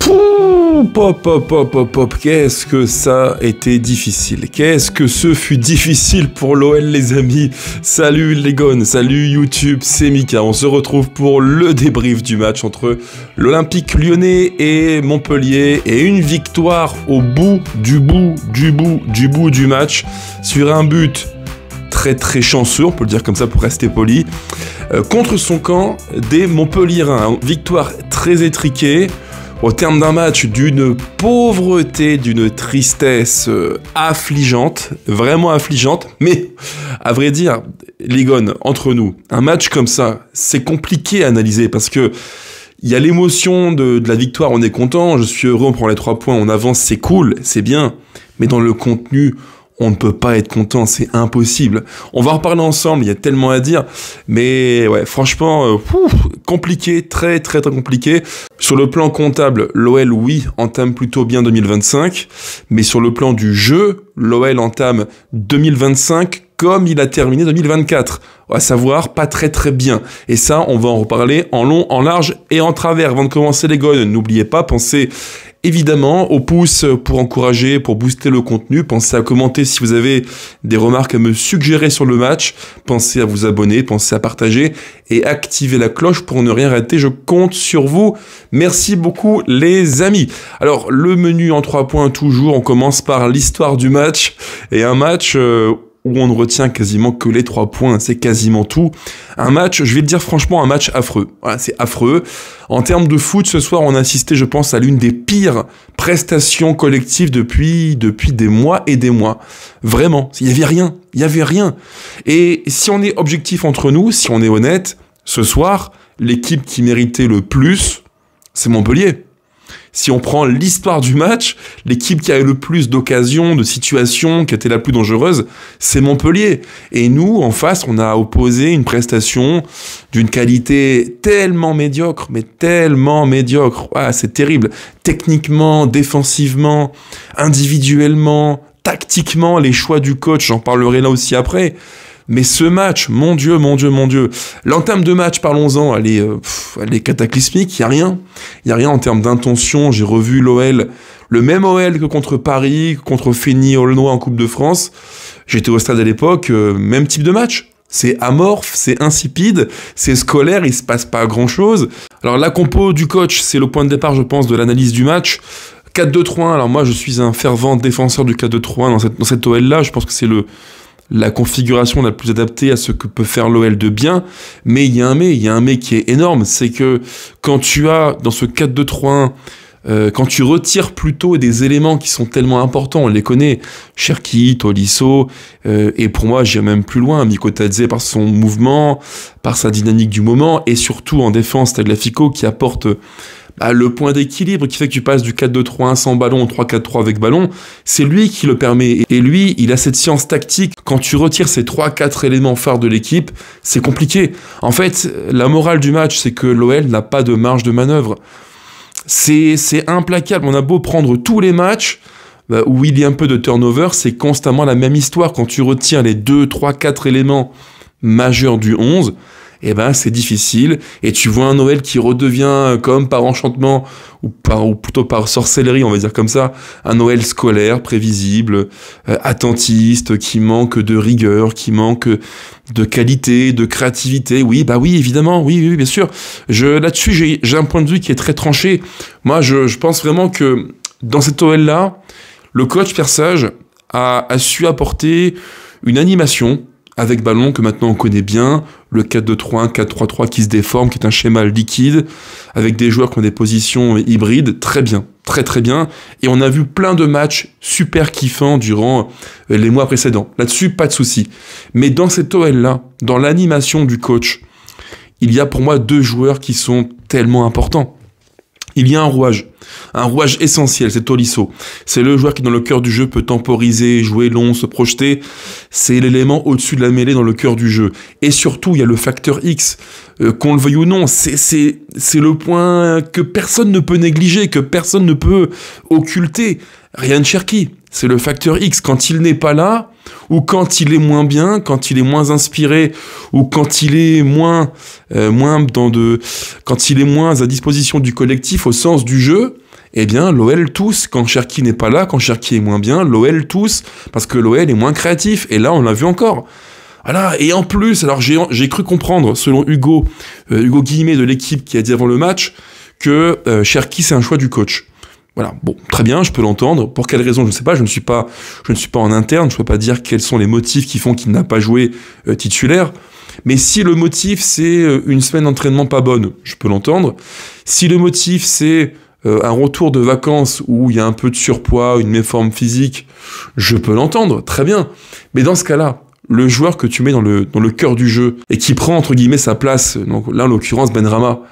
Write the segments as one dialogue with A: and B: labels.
A: Pouh, pop, pop, pop, pop, pop, qu'est-ce que ça a été difficile. Qu'est-ce que ce fut difficile pour l'OL, les amis. Salut les gones, salut YouTube, c'est Mika. On se retrouve pour le débrief du match entre l'Olympique Lyonnais et Montpellier. Et une victoire au bout du match sur un but très chanceux, on peut le dire comme ça pour rester poli, contre son camp des Montpelliérains. Victoire très étriquée. Au terme d'un match d'une pauvreté, d'une tristesse affligeante, vraiment affligeante, mais à vrai dire, les gones, entre nous, un match comme ça, c'est compliqué à analyser parce que il y a l'émotion de la victoire, on est content, je suis heureux, on prend les 3 points, on avance, c'est cool, c'est bien, mais dans le contenu, on ne peut pas être content, c'est impossible. On va en reparler ensemble, il y a tellement à dire, mais ouais, franchement, compliqué, très compliqué. Sur le plan comptable, l'OL, oui, entame plutôt bien 2025, mais sur le plan du jeu, l'OL entame 2025 comme il a terminé 2024, à savoir pas très bien. Et ça, on va en reparler en long, en large et en travers. Avant de commencer les gones, n'oubliez pas, pensez évidemment au pouce pour encourager, pour booster le contenu. Pensez à commenter si vous avez des remarques à me suggérer sur le match. Pensez à vous abonner, pensez à partager et activer la cloche pour ne rien rater. Je compte sur vous. Merci beaucoup les amis. Alors le menu en 3 points toujours. On commence par l'histoire du match et un match où on ne retient quasiment que les 3 points, c'est quasiment tout. Un match, je vais le dire franchement, un match affreux. Voilà, c'est affreux. En termes de foot, ce soir, on a assisté, je pense, à l'une des pires prestations collectives depuis des mois et des mois. Vraiment, il y avait rien. Et si on est objectif entre nous, si on est honnête, ce soir, l'équipe qui méritait le plus, c'est Montpellier. Si on prend l'histoire du match, l'équipe qui a eu le plus d'occasions, de situations, qui était la plus dangereuse, c'est Montpellier. Et nous, en face, on a opposé une prestation d'une qualité tellement médiocre, mais tellement médiocre. Ah, c'est terrible. Techniquement, défensivement, individuellement, tactiquement, les choix du coach, j'en parlerai là aussi après. Mais ce match, mon Dieu. L'entame de match, parlons-en, elle est cataclysmique, il y a rien en termes d'intention. J'ai revu l'OL, le même OL que contre Paris, contre Feigny-Aulnois en Coupe de France. J'étais au stade à l'époque, même type de match. C'est amorphe, c'est insipide, c'est scolaire, il se passe pas grand-chose. Alors la compo du coach, c'est le point de départ, je pense, de l'analyse du match. 4-2-3-1, alors moi je suis un fervent défenseur du 4-2-3-1 dans cette OL-là, je pense que c'est la configuration la plus adaptée à ce que peut faire l'OL de bien, mais il y a un mais qui est énorme, c'est que quand tu as, dans ce 4-2-3-1, quand tu retires plutôt des éléments qui sont tellement importants, on les connaît, Cherki, Tolisso, et pour moi, j'irai même plus loin, Mikotadze par son mouvement, par sa dynamique du moment, et surtout en défense, Tagliafico qui apporte le point d'équilibre qui fait que tu passes du 4-2-3-1 sans ballon au 3-4-3 avec ballon, c'est lui qui le permet. Et lui, il a cette science tactique. Quand tu retires ces 3-4 éléments phares de l'équipe, c'est compliqué. En fait, la morale du match, c'est que l'OL n'a pas de marge de manœuvre. C'est implacable. On a beau prendre tous les matchs où il y a un peu de turnover, c'est constamment la même histoire. Quand tu retires les 2, 3, 4 éléments majeurs du 11, eh ben c'est difficile, et tu vois un OL qui redevient comme par enchantement, ou plutôt par sorcellerie, on va dire comme ça, un OL scolaire, prévisible, attentiste, qui manque de rigueur, qui manque de qualité, de créativité. Oui, évidemment, oui, bien sûr. Là-dessus, j'ai un point de vue qui est très tranché. Moi, je pense vraiment que dans cette OL-là, le coach Pierre Sage a su apporter une animation avec ballon que maintenant on connaît bien, le 4-2-3-1, 4-3-3 qui se déforme, qui est un schéma liquide, avec des joueurs qui ont des positions hybrides, très bien, très bien, et on a vu plein de matchs super kiffants durant les mois précédents. Là-dessus, pas de souci. Mais dans cette OL-là, dans l'animation du coach, il y a pour moi 2 joueurs qui sont tellement importants. Il y a un rouage essentiel, c'est Tolisso. C'est le joueur qui, dans le cœur du jeu, peut temporiser, jouer long, se projeter. C'est l'élément au-dessus de la mêlée dans le cœur du jeu. Et surtout, il y a le facteur X. Qu'on le veuille ou non, c'est le point que personne ne peut négliger, que personne ne peut occulter. Ryan Cherki, c'est le facteur X. Quand il n'est pas là, ou quand il est moins bien, quand il est moins inspiré, ou quand il est quand il est moins à disposition du collectif au sens du jeu, eh bien, l'OL tous, quand Cherki n'est pas là, quand Cherki est moins bien, l'OL tous, parce que l'OL est moins créatif, et là, on l'a vu encore. Voilà, et en plus, alors j'ai cru comprendre, selon Hugo Guillemet de l'équipe qui a dit avant le match, que Cherki, c'est un choix du coach. Voilà, bon, très bien, je peux l'entendre. Pour quelle raison, je ne sais pas, je ne suis pas en interne, je ne peux pas dire quels sont les motifs qui font qu'il n'a pas joué titulaire. Mais si le motif, c'est une semaine d'entraînement pas bonne, je peux l'entendre. Si le motif, c'est un retour de vacances où il y a un peu de surpoids, une méforme physique, je peux l'entendre, très bien. Mais dans ce cas-là, le joueur que tu mets dans le cœur du jeu et qui prend, entre guillemets, sa place, donc là, en l'occurrence, Benrahma,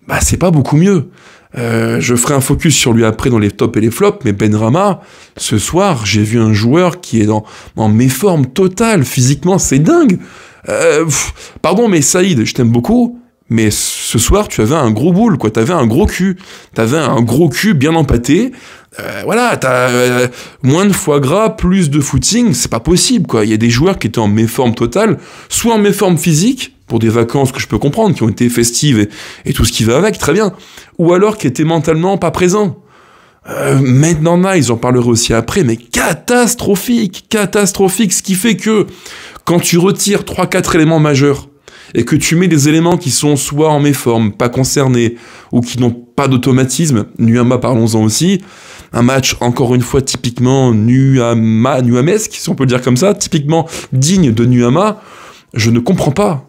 A: bah, c'est pas beaucoup mieux. Je ferai un focus sur lui après dans les tops et les flops, mais Benrahma, ce soir, j'ai vu un joueur qui est en méforme totale, physiquement, c'est dingue. Pardon, mais Saïd, je t'aime beaucoup, mais ce soir, tu avais un gros boule, quoi. T'avais un gros cul. T'avais un gros cul bien empâté. Voilà, t'as moins de foie gras, plus de footing, c'est pas possible, quoi. Il y a des joueurs qui étaient en méforme totale, soit en méforme physique, pour des vacances que je peux comprendre, qui ont été festives et tout ce qui va avec, très bien, ou alors qui étaient mentalement pas présents. Maintenant, ils en parleront aussi après, mais catastrophique, ce qui fait que quand tu retires 3-4 éléments majeurs et que tu mets des éléments qui sont soit en méforme, pas concernés, ou qui n'ont pas d'automatisme, Nuama parlons-en aussi, un match encore une fois typiquement nuamesque, si on peut le dire comme ça, typiquement digne de Nuama, je ne comprends pas.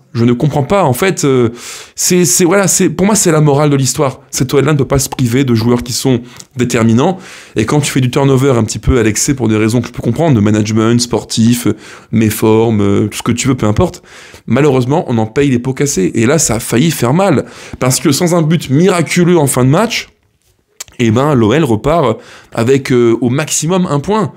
A: En fait, pour moi, c'est la morale de l'histoire. Cet OL-là ne peut pas se priver de joueurs qui sont déterminants. Et quand tu fais du turnover un petit peu à l'excès pour des raisons que je peux comprendre, de management, sportif, méforme, tout ce que tu veux, peu importe, malheureusement, on en paye les pots cassés. Et là, ça a failli faire mal. Parce que sans un but miraculeux en fin de match, eh ben, l'OL repart avec au maximum 1 point.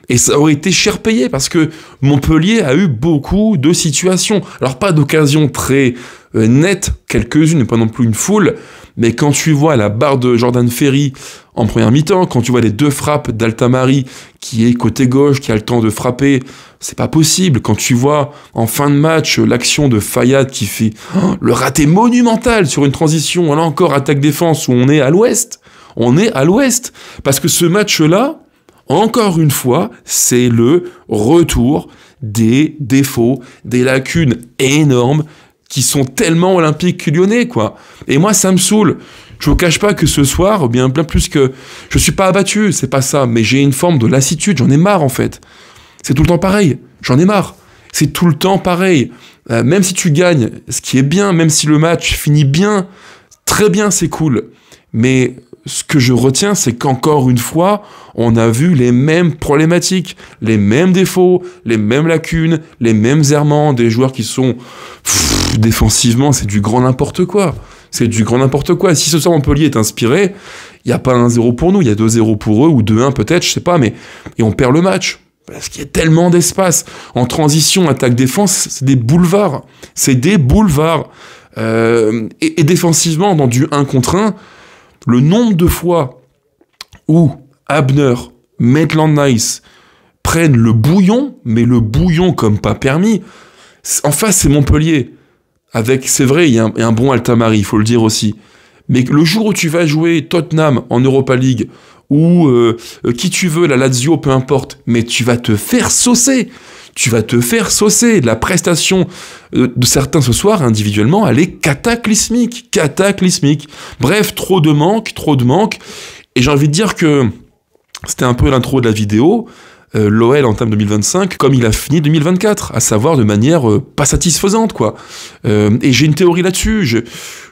A: Et ça aurait été cher payé parce que Montpellier a eu beaucoup de situations. Alors pas d'occasions très nettes, quelques-unes, mais pas non plus une foule. Mais quand tu vois la barre de Jordan Ferry en première mi-temps, quand tu vois les 2 frappes d'Altamari qui est côté gauche, qui a le temps de frapper, c'est pas possible. Quand tu vois en fin de match l'action de Fayad qui fait le raté monumental sur une transition, là encore attaque-défense où on est à l'ouest. Parce que ce match-là, encore une fois, c'est le retour des défauts, des lacunes énormes qui sont tellement olympiques lyonnais, quoi. Et moi, ça me saoule. Je vous cache pas que ce soir, bien plus que... Je suis pas abattu, c'est pas ça, mais j'ai une forme de lassitude, j'en ai marre, en fait. C'est tout le temps pareil, j'en ai marre. C'est tout le temps pareil. Même si tu gagnes, ce qui est bien, même si le match finit bien, très bien, c'est cool. Mais... ce que je retiens, c'est qu'encore une fois, on a vu les mêmes problématiques, les mêmes défauts, les mêmes lacunes, les mêmes errements, des joueurs qui sont... défensivement, c'est du grand n'importe quoi. C'est du grand n'importe quoi. Si ce soir Montpellier est inspiré, il n'y a pas 1-0 pour nous, il y a 2-0 pour eux, ou 2-1 peut-être, je sais pas, mais... Et on perd le match. Parce qu'il y a tellement d'espace. En transition, attaque-défense, c'est des boulevards. Et défensivement, dans du 1 contre 1, le nombre de fois où Abner, Maitland-Nice prennent le bouillon, mais le bouillon comme pas permis, en face c'est Montpellier. C'est vrai, il y a un bon Altamari, il faut le dire aussi. Mais le jour où tu vas jouer Tottenham en Europa League, ou qui tu veux, la Lazio, peu importe, mais tu vas te faire saucer. La prestation de certains ce soir, individuellement, elle est cataclysmique. Bref, trop de manque. Et j'ai envie de dire que c'était un peu l'intro de la vidéo. L'OL entame 2025 comme il a fini 2024, à savoir de manière pas satisfaisante, quoi. Et j'ai une théorie là-dessus.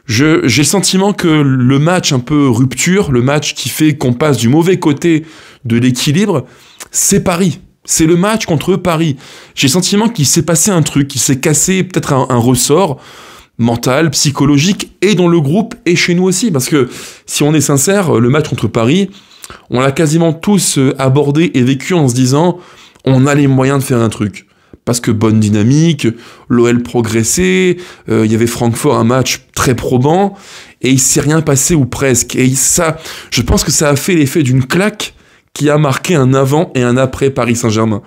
A: J'ai le sentiment que le match un peu rupture, le match qui fait qu'on passe du mauvais côté de l'équilibre, c'est Paris. C'est le match contre Paris. J'ai le sentiment qu'il s'est passé un truc, qu'il s'est cassé peut-être un ressort mental, psychologique, et dans le groupe, et chez nous aussi. Parce que, si on est sincère, le match contre Paris, on l'a quasiment tous abordé et vécu en se disant, on a les moyens de faire un truc. Parce que bonne dynamique, l'OL progressait, il y avait Francfort, un match très probant, et il s'est rien passé ou presque. Et ça, je pense que ça a fait l'effet d'une claque qui a marqué un avant et un après Paris Saint-Germain.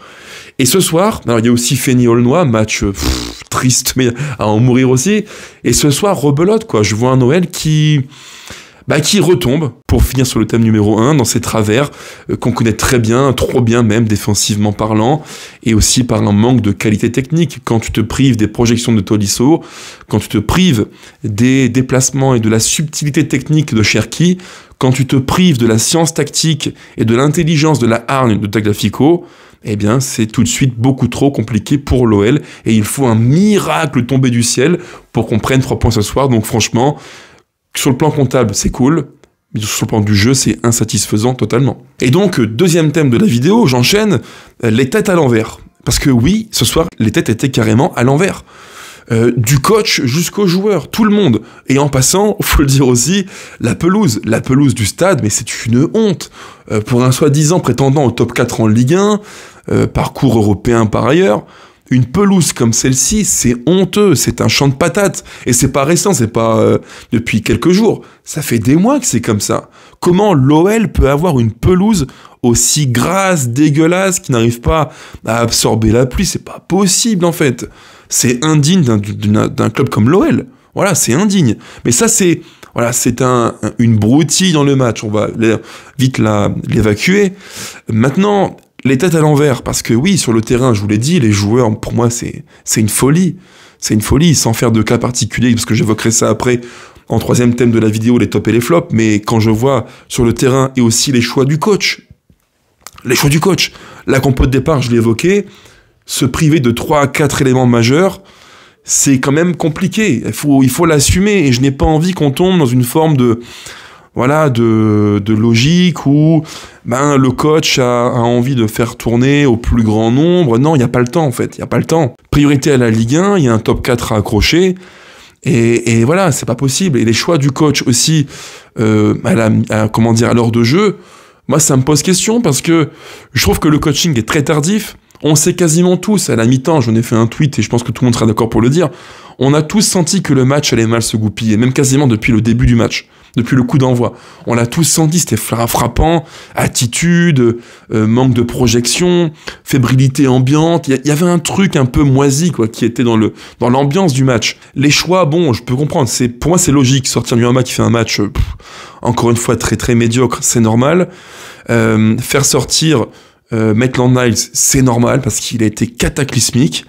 A: Et ce soir, alors il y a aussi Fény-Aulnois, match triste, mais à en mourir aussi. Et ce soir, rebelote, quoi. Je vois un OL qui qui retombe, pour finir sur le thème numéro 1, dans ses travers, qu'on connaît très bien, trop bien même, défensivement parlant, et aussi par un manque de qualité technique. Quand tu te prives des projections de Tolisso, quand tu te prives des déplacements et de la subtilité technique de Cherki, quand tu te prives de la science tactique et de l'intelligence de la hargne de Tagliafico, eh bien, c'est tout de suite beaucoup trop compliqué pour l'OL, et il faut un miracle tombé du ciel pour qu'on prenne 3 points ce soir. Donc franchement, sur le plan comptable, c'est cool, mais sur le plan du jeu, c'est insatisfaisant totalement. Et donc, deuxième thème de la vidéo, j'enchaîne, les têtes à l'envers. Parce que oui, ce soir, les têtes étaient carrément à l'envers. Du coach jusqu'aux joueurs, tout le monde. Et en passant, faut le dire aussi, la pelouse du stade, mais c'est une honte. Pour un soi-disant prétendant au top 4 en Ligue 1, parcours européen par ailleurs, une pelouse comme celle-ci, c'est honteux, c'est un champ de patates. Et c'est pas récent, c'est pas depuis quelques jours. Ça fait des mois que c'est comme ça. Comment l'OL peut avoir une pelouse aussi grasse, dégueulasse, qui n'arrive pas à absorber la pluie? C'est pas possible en fait. C'est indigne d'un club comme l'OL. Voilà, c'est indigne. Mais ça, c'est une broutille dans le match. On va vite l'évacuer. Maintenant, les têtes à l'envers, parce que oui, sur le terrain, je vous l'ai dit, les joueurs, pour moi, c'est une folie. C'est une folie, sans faire de cas particulier, parce que j'évoquerai ça après, en troisième thème de la vidéo, les tops et les flops. Mais quand je vois sur le terrain, et aussi les choix du coach, la compo de départ, je l'ai évoqué, se priver de 3 à 4 éléments majeurs, c'est quand même compliqué. Il faut l'assumer, et je n'ai pas envie qu'on tombe dans une forme de logique où le coach a envie de faire tourner au plus grand nombre. Non, il n'y a pas le temps en fait, il n'y a pas le temps. Priorité à la Ligue 1, il y a un top 4 à accrocher, et voilà, c'est pas possible. Et les choix du coach aussi, à l'heure de jeu, moi ça me pose question, parce que je trouve que le coaching est très tardif. On sait quasiment tous, à la mi-temps, j'en ai fait un tweet et je pense que tout le monde sera d'accord pour le dire, on a tous senti que le match allait mal se goupiller, même quasiment depuis le début du match, depuis le coup d'envoi. On l'a tous senti, c'était frappant, attitude, manque de projection, fébrilité ambiante, il y avait un truc un peu moisi quoi, qui était dans l'ambiance du match. Les choix, bon, je peux comprendre, pour moi c'est logique, sortir Nuama qui fait un match, encore une fois très très médiocre, c'est normal. Faire sortir Maitland-Niles, c'est normal parce qu'il a été cataclysmique.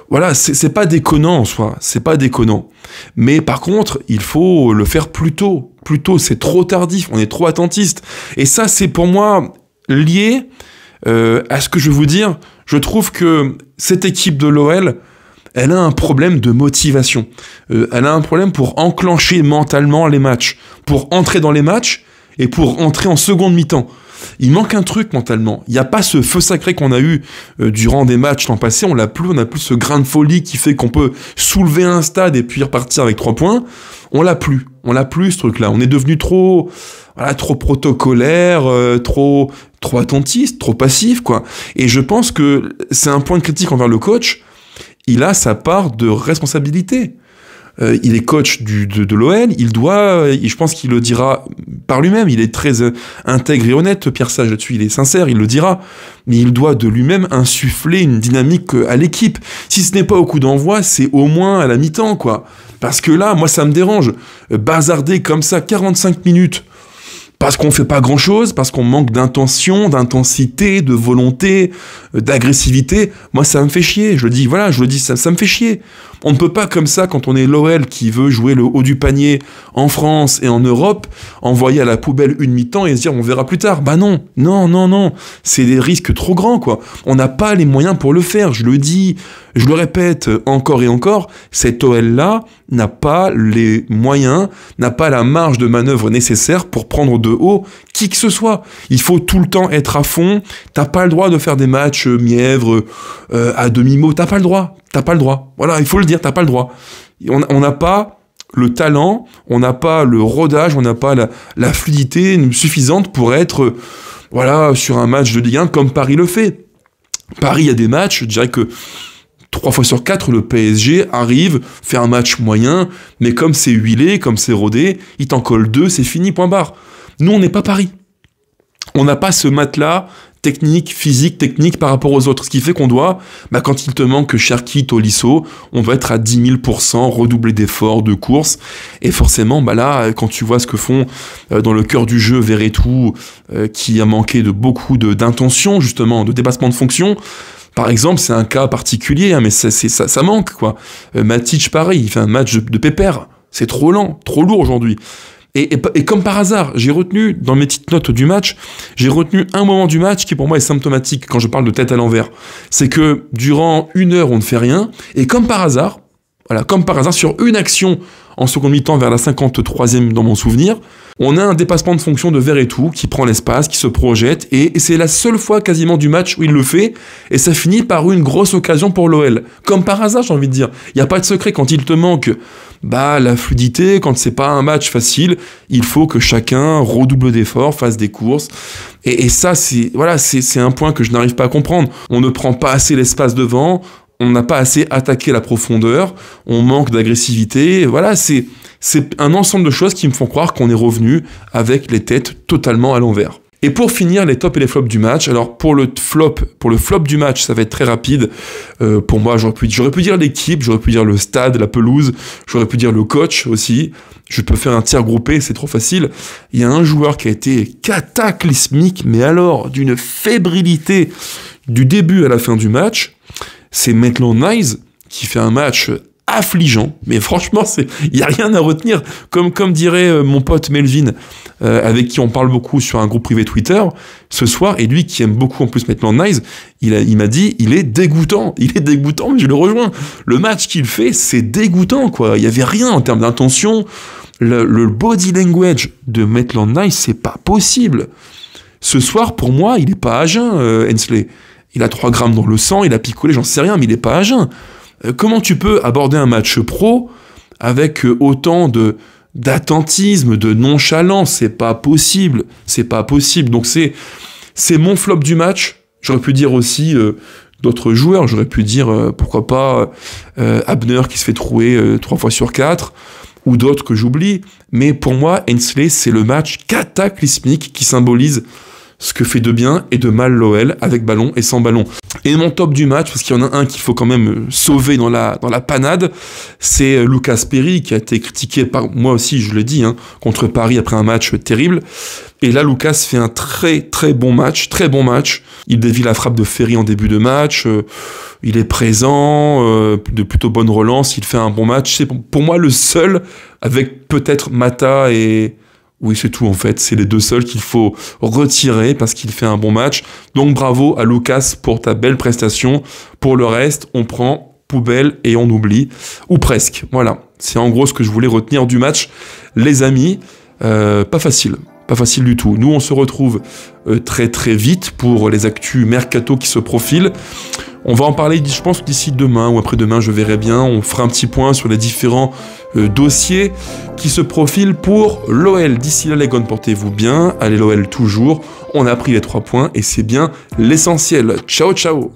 A: Voilà, c'est pas déconnant en soi, c'est pas déconnant. Mais par contre, il faut le faire plus tôt, c'est trop tardif, on est trop attentiste. Et ça, c'est pour moi lié à ce que je veux vous dire. Je trouve que cette équipe de l'OL, elle a un problème de motivation. Elle a un problème pour enclencher mentalement les matchs, pour entrer dans les matchs et pour entrer en seconde mi-temps. Il manque un truc mentalement. Il n'y a pas ce feu sacré qu'on a eu durant des matchs l'an passé. On n'a plus ce grain de folie qui fait qu'on peut soulever un stade et puis repartir avec 3 points. On l'a plus ce truc-là. On est devenu trop protocolaire, trop attentiste, trop passif, quoi. Et je pense que c'est un point de critique envers le coach. Il a sa part de responsabilité. Il est coach de l'OL, je pense qu'il le dira par lui-même, il est très intègre et honnête, Pierre Sage là-dessus, il est sincère, il le dira, mais il doit de lui-même insuffler une dynamique à l'équipe. Si ce n'est pas au coup d'envoi, c'est au moins à la mi-temps, quoi. Parce que là, moi ça me dérange, bazarder comme ça 45 minutes, parce qu'on fait pas grand-chose, parce qu'on manque d'intention, d'intensité, de volonté, d'agressivité, moi ça me fait chier, je le dis, ça me fait chier. On ne peut pas comme ça, quand on est l'OL qui veut jouer le haut du panier en France et en Europe, envoyer à la poubelle une mi-temps et se dire on verra plus tard. Bah non, c'est des risques trop grands, quoi. On n'a pas les moyens pour le faire, je le dis, je le répète encore et encore, cet OL-là n'a pas les moyens, n'a pas la marge de manœuvre nécessaire pour prendre de haut qui que ce soit. Il faut tout le temps être à fond, t'as pas le droit de faire des matchs mièvres à demi-mot, t'as pas le droit. Voilà, il faut le dire, t'as pas le droit. On n'a pas le talent, on n'a pas le rodage, on n'a pas la fluidité suffisante pour être sur un match de Ligue 1 comme Paris le fait. Paris, il y a des matchs, je dirais que 3 fois sur 4, le PSG arrive, fait un match moyen, mais comme c'est huilé, comme c'est rodé, il t'en colle 2, c'est fini, point barre. Nous, on n'est pas Paris. On n'a pas ce matelas technique, physique, technique par rapport aux autres. Ce qui fait qu'on doit, quand il te manque Cherki, Tolisso, on doit être à 10 000%, redoubler d'efforts, de courses. Et forcément, là, quand tu vois ce que font dans le cœur du jeu Verretou, qui a manqué de beaucoup d'intention, justement, de dépassement de fonction, par exemple, c'est un cas particulier, hein, mais ça manque, quoi. Matic, pareil, il fait un match de pépère. C'est trop lent, trop lourd aujourd'hui. Et comme par hasard, j'ai retenu, dans mes petites notes du match, j'ai retenu un moment du match qui pour moi est symptomatique quand je parle de tête à l'envers. C'est que durant 1 heure, on ne fait rien, et comme par hasard, sur une action en seconde mi-temps vers la 53e dans mon souvenir, on a un dépassement de fonction de Verretou qui prend l'espace, qui se projette, et c'est la seule fois quasiment du match où il le fait, et ça finit par une grosse occasion pour l'OL. Comme par hasard, j'ai envie de dire. Il n'y a pas de secret quand il te manque la fluidité, quand c'est pas un match facile, il faut que chacun redouble d'efforts, fasse des courses, et ça, c'est un point que je n'arrive pas à comprendre. On ne prend pas assez l'espace devant, on n'a pas assez attaqué la profondeur, on manque d'agressivité, voilà, c'est un ensemble de choses qui me font croire qu'on est revenu avec les têtes totalement à l'envers. Et pour finir, les tops et les flops du match. Alors pour le flop du match, ça va être très rapide. Pour moi, j'aurais pu dire l'équipe, j'aurais pu dire le stade, la pelouse, j'aurais pu dire le coach aussi. Je peux faire un tir groupé, c'est trop facile. Il y a un joueur qui a été cataclysmique, mais alors d'une fébrilité du début à la fin du match. C'est Maitland-Niles qui fait un match affligeant, mais franchement, il n'y a rien à retenir. Comme dirait mon pote Melvin, avec qui on parle beaucoup sur un groupe privé Twitter, ce soir, et lui qui aime beaucoup en plus Maitland-Niles, il m'a dit, il est dégoûtant, mais je le rejoins. Le match qu'il fait, c'est dégoûtant, quoi. Il n'y avait rien en termes d'intention. Le body language de Maitland-Niles, c'est pas possible. Ce soir, pour moi, il n'est pas à jeun, Hensley. Il a 3 grammes dans le sang, il a picolé, j'en sais rien, mais il n'est pas à jeun. Comment tu peux aborder un match pro avec autant d'attentisme, de nonchalance? C'est pas possible. Donc c'est mon flop du match. J'aurais pu dire aussi d'autres joueurs. J'aurais pu dire, pourquoi pas, Abner qui se fait trouer 3 fois sur 4, ou d'autres que j'oublie. Mais pour moi, Hensley, c'est le match cataclysmique qui symbolise ce que fait de bien et de mal l'OL, avec ballon et sans ballon. Et mon top du match, parce qu'il y en a un qu'il faut quand même sauver dans la panade, c'est Lucas Perry, qui a été critiqué par moi aussi, je le dis, contre Paris après un match terrible. Et là, Lucas fait un très très bon match, Il dévie la frappe de Ferry en début de match, il est présent, de plutôt bonne relance, il fait un bon match. C'est pour moi le seul, avec peut-être Mata et... Oui, c'est tout en fait, c'est les deux seuls qu'il faut retirer parce qu'il fait un bon match. Donc bravo à Lucas pour ta belle prestation. Pour le reste, on prend poubelle et on oublie, ou presque. Voilà, c'est en gros ce que je voulais retenir du match. Les amis, pas facile du tout. Nous, on se retrouve très très vite pour les actus mercato qui se profilent. On va en parler, je pense, d'ici demain ou après-demain, je verrai bien. On fera un petit point sur les différents dossiers qui se profilent pour l'OL. D'ici là, les gars, portez-vous bien. Allez, l'OL toujours. On a pris les 3 points et c'est bien l'essentiel. Ciao, ciao!